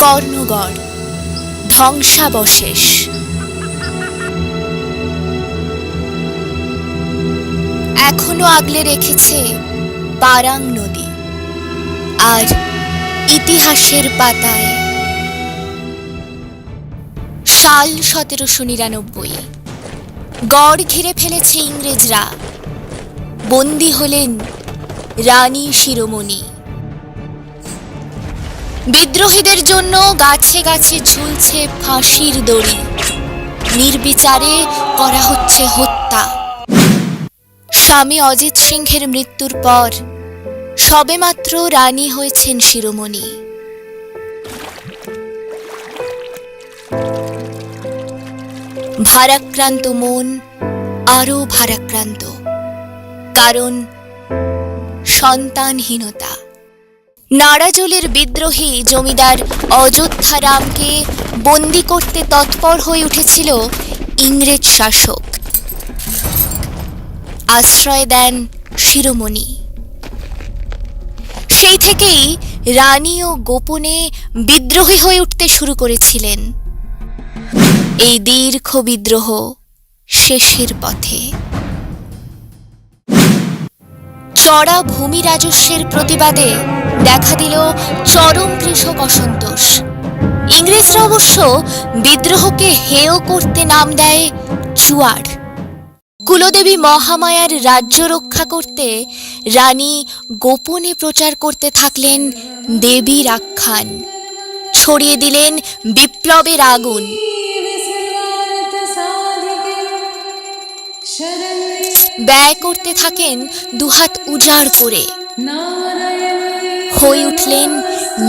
কর্ণগড়, ধ্বংসাবশেষ। এখনো আগলে রেখেছে পারাং নদী, আর ইতিহাসের পাতায় সাল 1799, গড় ঘিরে ফেলেছে ইংরেজরা। বন্দী হলেন রানী শিরোমণি। বিদ্রোহীদের জন্য গাছে গাছে ঝুলছে ফাঁসির দড়ি, নির্বিচারে করা হচ্ছে হত্যা। স্বামী অজিত সিংহের মৃত্যুর পর সবেমাত্র রানী হয়েছেন শিরোমণি। ভারাক্রান্ত মন আরো ভারাক্রান্ত, কারণ সন্তানহীনতা। নাড়াজলের বিদ্রোহী জমিদার অযোধ্যা রামকে বন্দি করতে তৎপর হয়ে উঠেছিল ইংরেজ শাসক। আশ্রয় দেন শিরোমণি। সেই থেকেই রানীও গোপনে বিদ্রোহী হয়ে উঠতে শুরু করেছিলেন। এই দীর্ঘ বিদ্রোহ শেষের পথে। চড়া ভূমি রাজস্বের প্রতিবাদে দেখা দিল চরম কৃষক অসন্তোষ। ইংরেজরা অবশ্য বিদ্রোহকে হেয় করতে নাম দেয় জুয়ার। কুলদেবী মহামায়ার রাজ্য রক্ষা করতে রানী গোপনে প্রচার করতে থাকলেন দেবীর আখ্যান। ছড়িয়ে দিলেন বিপ্লবের আগুন। ব্যয় করতে থাকেন দুহাত উজাড় করে। হয়ে উঠলেন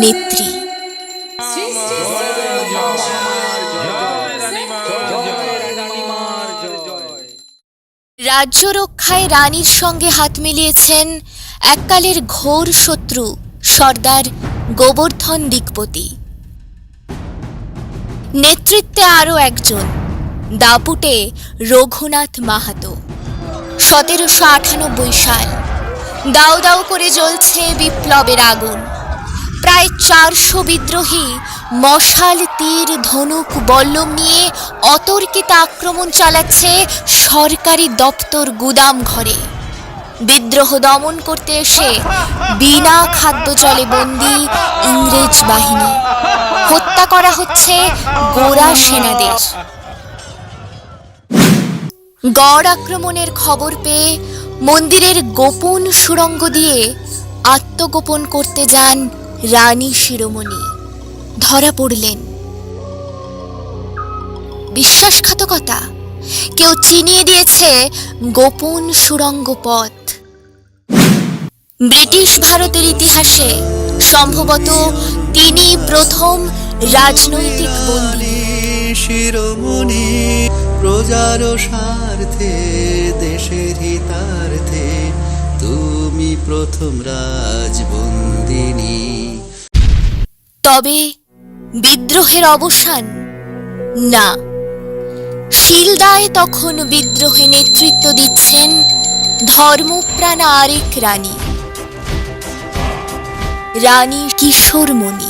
নেত্রী। রাজ্য রক্ষায় রানীর সঙ্গে হাত মিলিয়েছেন এককালের ঘোর শত্রু সর্দার গোবর্ধন দিকপতি। নেতৃত্বে আরও একজন, দাপুটে রঘুনাথ মাহাতো। 1798 সাল। দাউ দাউ করে জ্বলছে বিপ্লবের আগুন। প্রায় 400 বিদ্রোহী মশাল, তীর, ধনুক, বল্লম নিয়ে অতর্কিত আক্রমণ চালাচ্ছে সরকারি দপ্তর গুদাম ঘরে। বিদ্রোহ দমন করতে এসে বিনা খাদ্য জলে বন্দী ইংরেজ বাহিনী। হত্যা করা হচ্ছে গোঁড়া সেনাদের। গড় আক্রমণের খবর পেয়ে মন্দিরের গোপন সুড়ঙ্গ দিয়ে আত্মগোপন করতে যান রানী শিরোমণি। ধরা পড়লেন। বিশ্বাসঘাতকতা? কেউ চিনিয়ে দিয়েছে গোপন সুড়ঙ্গ পথ। ব্রিটিশ ভারতের ইতিহাসে সম্ভবত তিনি প্রথম রাজনৈতিক বন্দী। শিরোমণি প্রজার স্বার্থে, দেশের হিতার্থে তুমি প্রথম রাজবন্দিনী। তবে বিদ্রোহের অবসান না। শিলদায় তখন বিদ্রোহে নেতৃত্ব দিচ্ছেন ধর্মপ্রাণা আরেক রানী, রানী কিশোরমণি।